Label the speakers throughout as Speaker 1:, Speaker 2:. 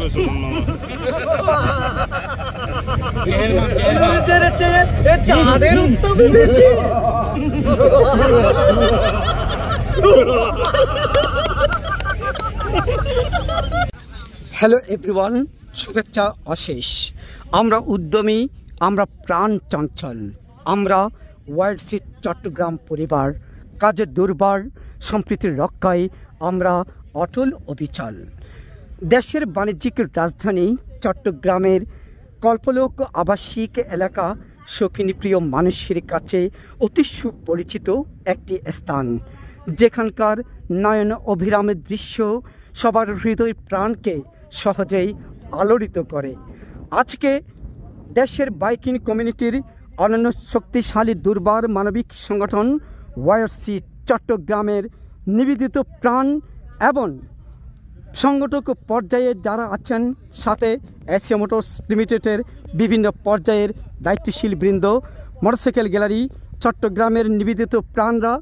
Speaker 1: Hello everyone, শুভেচ্ছা অশেষ। আমরা উদ্যমী, আমরা প্রাণ চঞ্চল, আমরা ওয়াইডসি চট্টগ্রাম পরিবার। কাজের দুর্বার সম্প্রীতির রক্ষায় আমরা অটল অবিচল। দেশের বাণিজ্যিক রাজধানী চট্টগ্রামের কল্পলোক আবাসিক এলাকা শৌখিনীপ্রিয় মানুষের কাছে অতি সুপরিচিত একটি স্থান, যেখানকার নয়ন অভিরামের দৃশ্য সবার হৃদয় প্রাণকে সহজেই আলোড়িত করে। আজকে দেশের বাইকিং কমিউনিটির অনন্য শক্তিশালী দুর্বার মানবিক সংগঠন ওয়াইডসি চট্টগ্রামের নিবেদিত প্রাণ এবং সংগঠক পর্যায়ে যারা আছেন, সাথে এশিয়া মোটরস লিমিটেডের বিভিন্ন পর্যায়ের দায়িত্বশীল বৃন্দ, মোটরসাইকেল গ্যালারি, চট্টগ্রামের নিবেদিত প্রাণরা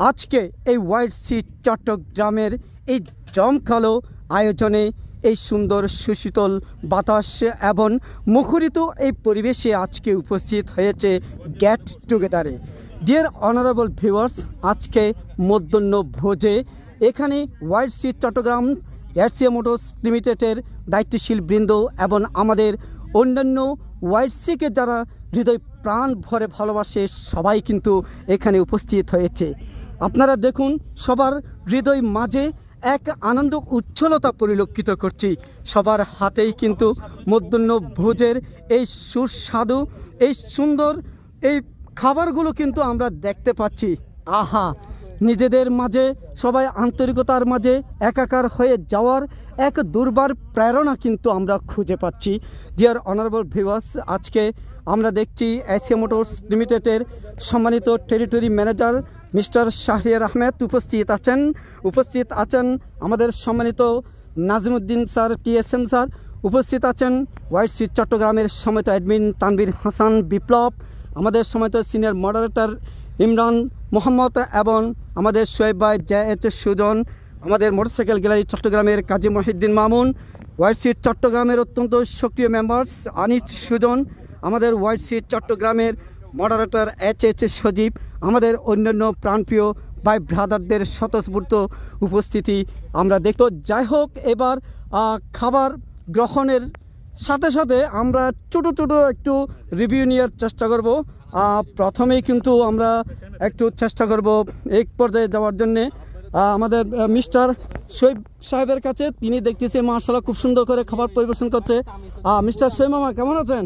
Speaker 1: আজকে এই ওয়াইডসি চট্টগ্রামের এই জমকালো আয়োজনে, এই সুন্দর সুশীতল বাতাস এবং মুখরিত এই পরিবেশে আজকে উপস্থিত হয়েছে গেট টুগেদারে। ডিয়ার অনারেবল ভিউয়ার্স, আজকে মধ্যাহ্ন ভোজে এখানে ওয়াইডসি চট্টগ্রাম এশিয়া মোটরস লিমিটেডের দায়িত্বশীল বৃন্দ এবং আমাদের অন্যান্য ওয়াইডসিকে যারা হৃদয় প্রাণ ভরে ভালোবাসে সবাই কিন্তু এখানে উপস্থিত হয়েছে। আপনারা দেখুন, সবার হৃদয় মাঝে এক আনন্দ উচ্ছলতা পরিলক্ষিত করছি। সবার হাতেই কিন্তু মধ্যাহ্ন ভোজের এই সুস্বাদু, এই সুন্দর এই খাবারগুলো কিন্তু আমরা দেখতে পাচ্ছি। আহা, নিজেদের মাঝে সবাই আন্তরিকতার মাঝে একাকার হয়ে যাওয়ার এক দুর্বার প্রেরণা কিন্তু আমরা খুঁজে পাচ্ছি। ডিয়ার অনারেবল ভিউয়ার্স, আজকে আমরা দেখছি এশিয়া মোটরস লিমিটেডের সম্মানিত territory manager mister Shahriar Ahmed উপস্থিত আছেন আমাদের সম্মানিত নাজিমুদ্দিন স্যার, TSM স্যার, উপস্থিত আছেন ওয়াইডসি চট্টগ্রামের সম্মানিত অ্যাডমিন তানভীর হাসান বিপ্লব, আমাদের সম্মানিত সিনিয়র মডারেটর ইমরান মোহাম্মদ এবং আমাদের শোয়েব ভাই JH সুজন, আমাদের মোটরসাইকেল গ্যালারি চট্টগ্রামের কাজী মহিউদ্দিন মামুন, ওয়াইডসি চট্টগ্রামের অত্যন্ত সক্রিয় মেম্বার্স আনিস সুজন, আমাদের ওয়াইডসি চট্টগ্রামের মডারেটর HH সজীব, আমাদের অন্যান্য প্রাণপ্রিয় ভাই ব্রাদারদের স্বতঃস্ফূর্ত উপস্থিতি আমরা দেখব। যাই হোক, এবার খাবার গ্রহণের সাথে সাথে আমরা ছোটো একটু রিভিউ নেওয়ার চেষ্টা করব। প্রথমেই কিন্তু আমরা একটু চেষ্টা করব এই পর্যায়ে যাওয়ার জন্যে আমাদের মিস্টার শোয়েব সাহেবের কাছে। তিনি দেখতেছি মাশাআল্লাহ খুব সুন্দর করে খাবার পরিবেশন করছে। মিস্টার শোয়েব মামা, কেমন আছেন?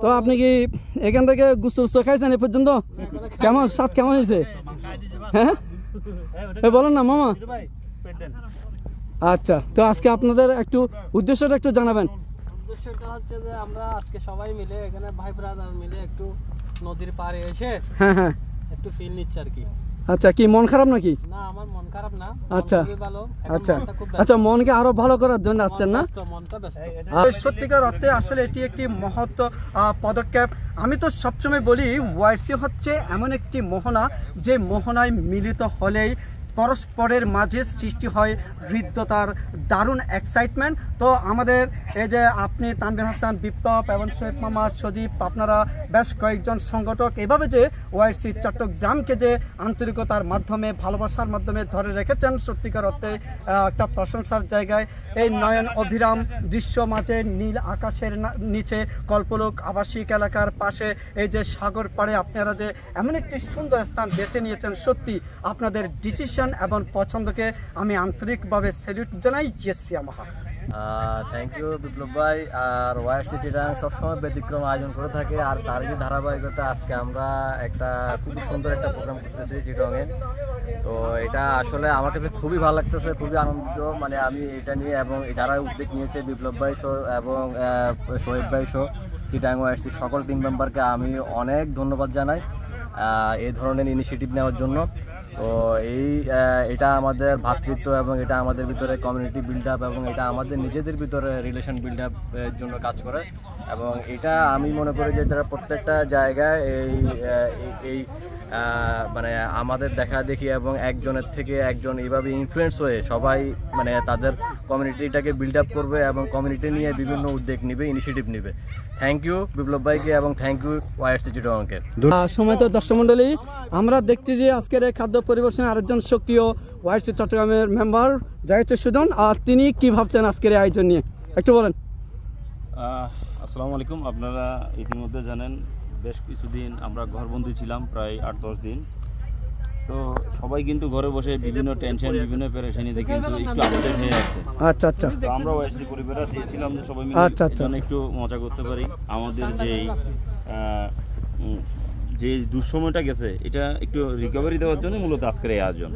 Speaker 1: তো আপনি কি এখান থেকে গুস্ত খাইছেন এ পর্যন্ত? কেমন স্বাদ, কেমন হয়েছে? হ্যাঁ বলেন না মামা। আচ্ছা, তো আজকে আপনাদের একটু উদ্দেশ্যটা একটু জানাবেন।
Speaker 2: উদ্দেশ্যটা হচ্ছে যে আমরা আজকে সবাই মিলে এখানে ভাই ব্রাদার মিলে একটু নদীর পাড়ে এসে একটু ফিল নিচ্ছি আর কি।
Speaker 1: আচ্ছা, কি মন খারাপ নাকি?
Speaker 2: না, আমার মন খারাপ না।
Speaker 1: আচ্ছা আচ্ছা, মনকে আরো ভালো করার জন্য আসছেন না? সত্যিকার অর্থে আসলে এটি একটি মহৎ পদক্ষেপ। আমি তো সবসময় বলি ওয়াইডসি হচ্ছে এমন একটি মোহনা, যে মোহনায় মিলিত হলেই পরস্পরের মাঝে সৃষ্টি হয় হৃদ্যতার দারুণ এক্সাইটমেন্ট। তো আমাদের এই যে আপনি তানভীর হাসান বিপ্লব এবং শোয়েব মামা সজীব, আপনারা বেশ কয়েকজন সংগঠক এভাবে যে ওয়াইডসি চট্টগ্রামকে যে আন্তরিকতার মাধ্যমে, ভালোবাসার মাধ্যমে ধরে রেখেছেন, সত্যিকার অর্থে একটা প্রশংসার জায়গায়। এই নয়ন অভিরাম দৃশ্য মাঝে নীল আকাশের নিচে কল্পলোক আবাসিক এলাকার পাশে এই যে সাগর পাড়ে আপনারা যে এমন একটি সুন্দর স্থান বেছে নিয়েছেন, সত্যি আপনাদের ডিসিশন এবং পছন্দকে আমি আন্তরিকভাবে স্যালুট জানাই।
Speaker 3: থ্যাংক ইউ বিপ্লব ভাই। আর ওয়াইডসি চিটাগাং সবসময় ব্যতিক্রম আয়োজন করে থাকে, আর তারই ধারাবাহিকতা আজকে আমরা একটা খুবই সুন্দর একটা প্রোগ্রাম করতেছি চিটাগাংয়ে। তো এটা আসলে আমার কাছে খুবই ভালো লাগতেছে, খুবই আনন্দিত। মানে আমি এটা নিয়ে এবং যারা উদ্যোগ নিয়েছে বিপ্লব ভাই শো এবং শোয়েব ভাই শো, চিটাগাং ওয়াইডসি সকল টিম মেম্বারকে আমি অনেক ধন্যবাদ জানাই এই ধরনের ইনিশিয়েটিভ নেওয়ার জন্য। তো এটা আমাদের ভ্রাতৃত্ব এবং এটা আমাদের ভিতরে কমিউনিটি বিল্ড আপ এবং এটা আমাদের নিজেদের ভিতরে রিলেশন বিল্ড আপের জন্য কাজ করে। এবং এটা আমি মনে করি যে তারা প্রত্যেকটা জায়গায় এই মানে আমাদের দেখা দেখি এবং একজনের থেকে একজন এইভাবে ইনফ্লুয়েন্স হয়ে সবাই মানে তাদের কমিউনিটিটাকে বিল্ড আপ করবে এবং কমিউনিটি নিয়ে বিভিন্ন উদ্যোগ নেবে, ইনিশিয়েটিভ নেবে। থ্যাংক ইউ বিপ্লব ভাইকে এবং থ্যাংক ইউ ওয়াইআরসি চিটাগংকে।
Speaker 1: সময় তো দর্শক মণ্ডলী, আমরা দেখছি যে আজকের এই খাদ্য পরিবেশনে আরেকজন সক্রিয় ওয়াইআরসি চট্টগ্রামের মেম্বার জাহিদ সুজন, আর তিনি কি ভাবছেন আজকের এই আয়োজন নিয়ে একটু বলেন।
Speaker 4: আসসালামু আলাইকুম। আপনারা ইতিমধ্যে জানেন বেশ কিছুদিন আমরা ঘরবন্দি ছিলাম, প্রায় 8-10 দিন। তো সবাই কিন্তু ঘরে বসে বিভিন্ন টেনশন, বিভিন্ন পেরেশানিতে কিন্তু একটু আপডেট হয়ে আছে।
Speaker 1: আচ্ছা আচ্ছা।
Speaker 4: তো আমরা ওয়াইআরসি পরিবাররা চেয়েছিলাম যে সবাই মিলে একটু মজা করতে পারি। আমাদের যে দুঃসময়টা গেছে এটা একটু রিকভারি দেওয়ার জন্য মূলত আজকের এই আয়োজন।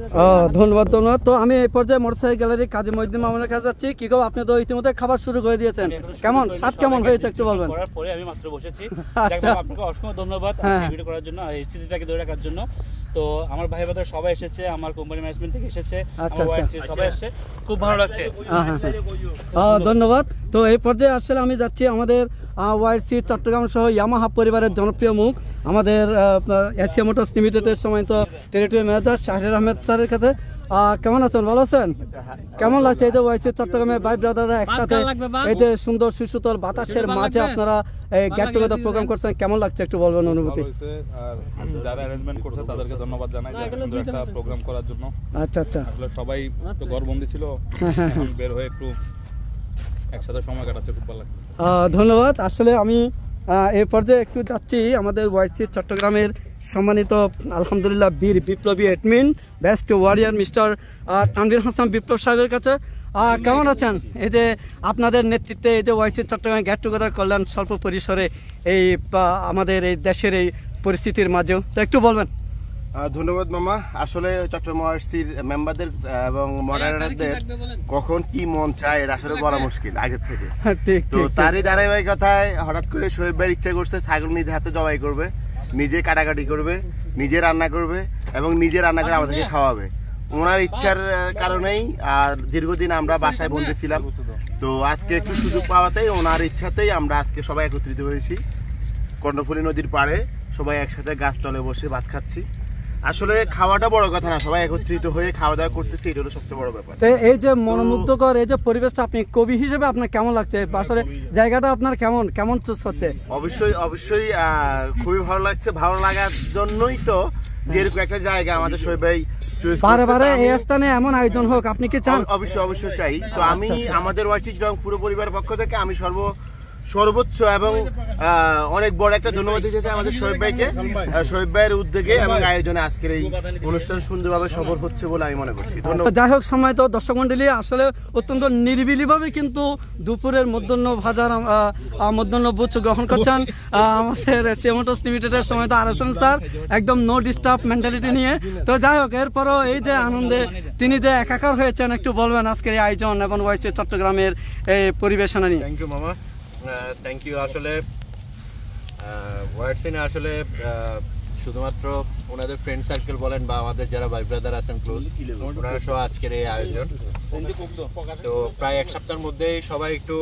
Speaker 1: ধন্যবাদ ধন্যবাদ। তো আমি এই পর্যায়ে মোটরসাইকেল গ্যালারি কাজী মহিউদ্দিন মামুনের কাছে যাচ্ছি। কি গো, আপনি তো ইতিমধ্যে খাবার শুরু করে দিয়েছেন, কেমন স্বাদ কেমন হয়েছে একটু বলবেন।
Speaker 5: করার পরে আমি মাত্র বসেছি। আপনাকে অসংখ্য ধন্যবাদ ভিডিও করার জন্য, এই স্মৃতিটাকে ধরে রাখার জন্য। তো আমার ভাই বোনেরা সবাই এসেছে, আমার কোম্পানি ম্যানেজমেন্ট থেকে এসেছে, সবাই এসেছে, খুব ভালো লাগছে।
Speaker 1: ধন্যবাদ। তো এই পর্যায়ে আসলে আমি যাচ্ছি আমাদের ওয়াইআরসি চট্টগ্রাম সহ ইয়ামাহা পরিবারের জনপ্রিয় মুখ আমাদের এশিয়া মোটরস লিমিটেডের সময় তো টেরিটরি ম্যানেজার শাহির আহমেদ স্যারের কাছে। কেমন আছেন, ভালো আছেন? কেমন লাগছে এই যে ওয়াইআরসি চট্টগ্রামে ভাই ব্রাদাররা একসাথে এই যে সুন্দর সুশীতল বাতাসের মাঝে আপনারা এই গেট টুগেদার প্রোগ্রাম করছেন, কেমন লাগছে একটু বলবেন অনুভূতি।
Speaker 6: আর যারা অ্যারেঞ্জমেন্ট করছে তাদেরকে ধন্যবাদ জানাই সুন্দর একটা প্রোগ্রাম করার জন্য।
Speaker 1: আচ্ছা আচ্ছা।
Speaker 6: আসলে সবাই তো ঘরবন্দি ছিল, এখন বের হয়ে একটু একসাথে সময় কাটাচ্ছে, খুব ভালো লাগছে।
Speaker 1: ধন্যবাদ। আসলে আমি এই পর্যায়ে একটু যাচ্ছি আমাদের ওয়াইআরসি চট্টগ্রামের সম্মানিত আলহামদুলিল্লাহ বীর বিপ্লবী admin best warrior mister Tanvir Hasan Biplob সাহেবের কাছে। কেমন আছেন? এই যে আপনাদের নেতৃত্বে এই যে ওয়াইআরসি চট্টগ্রামে গেট টুগেদার করলেন স্বল্প পরিসরে এই আমাদের এই দেশের এই পরিস্থিতির মাঝেও, তো একটু বলবেন।
Speaker 7: ধন্যবাদ মামা। আসলে চট্টগ্রাম ওয়াইআরসির মেম্বারদের এবং মডারেটরদের কখন কি মন চায় এটা আসলে বলা মুশকিল আগে থেকে। তো তারই ধারাবাহিকতায় হঠাৎ করে শোয়েব ভাইয়ের ইচ্ছা করছে ছাগল নিজে হাতে জবাই করবে, নিজে কাটাকাটি করবে, নিজে রান্না করবে এবং নিজে রান্না করে আমাদেরকে খাওয়াবে। ওনার ইচ্ছার কারণেই আর দীর্ঘদিন আমরা বাসায় বন্দি ছিলাম। তো আজকে একটু সুযোগ পাওয়াতেই ওনার ইচ্ছাতেই আমরা আজকে সবাই একত্রিত হয়েছি কর্ণফুলী নদীর পাড়ে, সবাই একসাথে গাছতলে বসে ভাত খাচ্ছি। আসলে খাওয়াটা বড় কথা না, সবাই একত্রিত হয়ে খাওয়া দাওয়া করতেছি, এটা হলো সবচেয়ে বড় ব্যাপার।
Speaker 1: এই যে মনোমুগ্ধকর এই যে পরিবেশটা, আপনি কবি হিসেবে আপনার কেমন লাগছে? আসলে জায়গাটা আপনার কেমন চুজ হচ্ছে?
Speaker 7: অবশ্যই অবশ্যই খুবই ভালো লাগছে। ভালো লাগার জন্যই তো যেরকম একটা জায়গা আমাদের শোয়েব ভাই
Speaker 1: বারে এই স্থানে এমন আয়োজন হোক, আপনি কি চান?
Speaker 7: অবশ্যই চাই। তো আমি আমাদের ওয়াইআরসি চিটাগং পুরো পরিবারের পক্ষ থেকে আমি সর্বোচ্চ এবং অনেক বড় একটা ধন্যবাদ দিতে চাই আমাদের শোয়েব ভাইকে, শোয়েব ভাইয়ের উদ্যোগে এবং আয়োজনে আজকের এই অনুষ্ঠান সুন্দরভাবে সফল হচ্ছে বলে আমি মনে করছি। ধন্যবাদ।
Speaker 1: যাই হোক, সময় তো দর্শক মন্ডলী আসলে অত্যন্ত নিরিবিলিভাবে কিন্তু দুপুরের মধ্যাহ্ন ভোজ গ্রহণ করছেন আমাদের এশিয়া মোটরস লিমিটেডের সময় তো RSM স্যার একদম নো ডিস্টার্ব মেন্টালিটি নিয়ে। তো যাই হোক, এরপরও এই যে আনন্দে তিনি যে একাকার হয়েছেন একটু বলবেন আজকের এই আয়োজন এবং ওয়াইআরসি চট্টগ্রামের এই পরিবেশনা নিয়ে।
Speaker 3: থ্যাংক ইউ মামা, থ্যাংক ইউ। আসলে ওয়াইআরসি না আসলে শুধুমাত্র ওনাদের ফ্রেন্ড সার্কেল বলেন বা আমাদের যারা ভাই ব্রাদার আছেন ক্লোজ, ওনারা সহ আজকের এই আয়োজন। তো প্রায় এক সপ্তাহের মধ্যেই সবাই একটু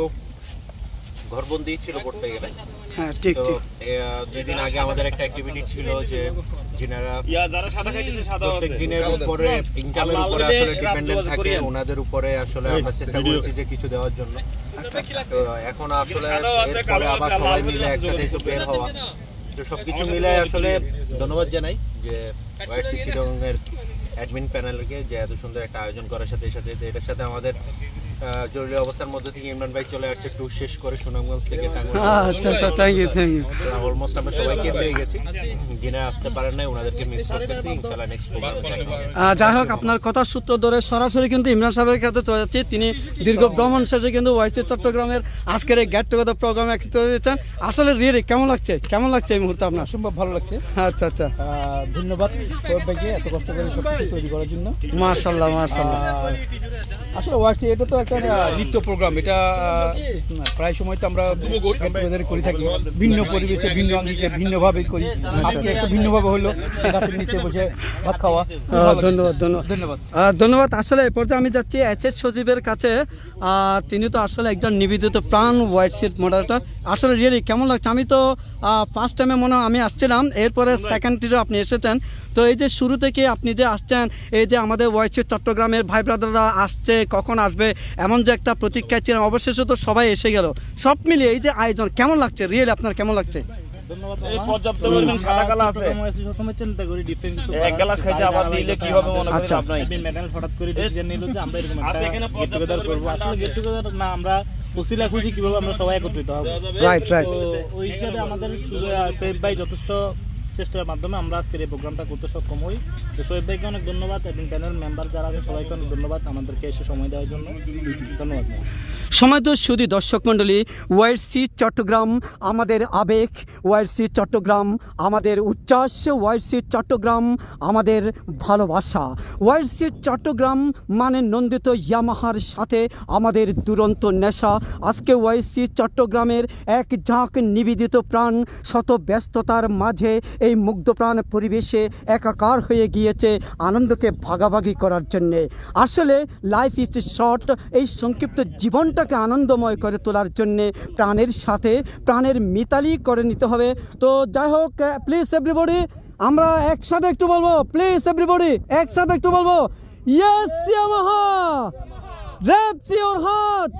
Speaker 3: ঘরবন্দি ছিল করতে গেলে। তো 2 দিন আগে আমাদের একটা অ্যাক্টিভিটি ছিল যে যিনারা প্রত্যেক দিনের উপরে ইনকামের উপরে আসলে ডিপেন্ডেন্ট থাকে, ওনাদের উপরে আসলে আমরা চেষ্টা করেছি যে কিছু দেওয়ার জন্য। তো এখন আসলে এরপরে আবার সবাই মিলে একসাথে একটু বের হওয়া, তো সবকিছু মিলে আসলে ধন্যবাদ জানাই যে ওয়াইআরসি চিটাগংয়ের অ্যাডমিন প্যানেলকে যে এত সুন্দর একটা আয়োজন করার সাথে এটার সাথে আমাদের জরুরি অবস্থার মধ্যে থেকে ইমরান ভাই চলে আসছে একটু শেষ করে সুনামগঞ্জ থেকে। অলমোস্ট আমরা সবাইকে পেয়ে গেছি, যিনি আসতে পারেন নাই ওনাদেরকে মিস করতেছি। ইনশাআল্লাহ নেক্সট প্রোগ্রামে দেখা হবে।
Speaker 1: যাই হোক, আপনার কথার সূত্র ধরে সরাসরি কিন্তু ইমরান সাহেবের কাছে চলে যাচ্ছি। তিনি দীর্ঘ ভ্রমণ শেষে কিন্তু ওয়াইআরসি চট্টগ্রামের আজকের এই গেট টুগেদার প্রোগ্রামে একত্রিত হয়েছেন। আসলে রিয়েলি কেমন লাগছে এই মুহূর্তে আপনার?
Speaker 8: অসম্ভব ভালো লাগছে।
Speaker 1: আচ্ছা আচ্ছা,
Speaker 8: ধন্যবাদ শোয়েব ভাইকে এত কষ্ট করে সবকিছু তৈরি করার জন্য।
Speaker 1: মাশাআল্লাহ।
Speaker 8: আসলে ওয়াইআরসি এটা তো একটা নৃত্য প্রোগ্রাম, এটা প্রায় সময় তো আমরা করে থাকি ভিন্ন পরিবেশে, ভিন্ন আঙ্গিকে, ভিন্নভাবে করি। আজকে একটু ভিন্নভাবে হলো, গাছের নিচে বসে ভাত খাওয়া।
Speaker 1: ধন্যবাদ। আসলে এই পর্যায়ে আমি যাচ্ছি HS সজীবের কাছে। তিনি তো আসলে একজন নিবেদিত প্রাণ ওয়াইআরসির মডারেটর। আসলে রিয়েলি কেমন লাগছে? আমি তো ফার্স্ট টাইমে আমি আসছিলাম, এরপরে সেকেন্ডটিরও আপনি এসেছেন। তো এই যে শুরু থেকে আপনি যে আসছেন, এই যে আমাদের ওয়াইআরসি চট্টগ্রামের ভাই ব্রাদাররা আসছে, কখন আসবে এমন যে একটা প্রতীক্ষায় ছিলাম, অবশেষে তো সবাই এসে গেল। সব মিলিয়ে এই যে আয়োজন কেমন লাগছে, রিয়েল আপনার কেমন লাগছে?
Speaker 5: এই পর্যাপ্ত পরিমাণ সাদা কালা আছে, সবসময় চিন্তা করি ডিফারেন্ট কিছু এক গ্লাস খাইতে আবার দিলে কি হবে মনে করেন আপনারা। এই ম্যাডাম হঠাৎ করে ডিসিশন নিল যে আমরা এরকম একটা গেট টুগেদার করব। আসলে গেট টুগেদার না, আমরা উসিলা খুঁজি কিভাবে আমরা সবাই একত্রিত হব।
Speaker 1: Right right.
Speaker 5: তো ওই হিসাবে আমাদের শোয়েব ভাই যথেষ্ট চেষ্টার মাধ্যমে আমরা আজকের এই প্রোগ্রামটা করতে সক্ষম হই। তো শোয়েব ভাইকে অনেক ধন্যবাদ এবং প্যানেল মেম্বার যারা আছে সবাইকে অনেক ধন্যবাদ আমাদেরকে এসে সময় দেওয়ার জন্য। ধন্যবাদ।
Speaker 1: সময় তো শুধু দর্শক মণ্ডলী, ওয়াইসি চট্টগ্রাম আমাদের আবেগ, ওয়াইসি চট্টগ্রাম আমাদের উচ্ছ্বাস, ওয়াইসি চট্টগ্রাম আমাদের ভালোবাসা। ওয়াইসি চট্টগ্রাম মানে নন্দিত ইয়ামাহার সাথে আমাদের দুরন্ত নেশা। আজকে ওয়াইসি চট্টগ্রামের এক ঝাঁক নিবেদিত প্রাণ শত ব্যস্ততার মাঝে এই মুগ্ধপ্রাণ পরিবেশে একাকার হয়ে গিয়েছে আনন্দকে ভাগাভাগি করার জন্যে। আসলে লাইফ ইজ শর্ট, এই সংক্ষিপ্ত জীবনটাকে আনন্দময় করে তোলার জন্যে প্রাণের সাথে প্রাণের মিতালি করে নিতে হবে। তো যাই হোক, প্লিজ এভরিবডি আমরা একসাথে একটু বলবো, প্লিজ এভরিবডি একসাথে একটু বলবো, yes Yamaha revs your heart,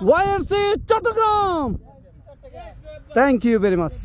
Speaker 1: YC Chittagong. Thank you very much.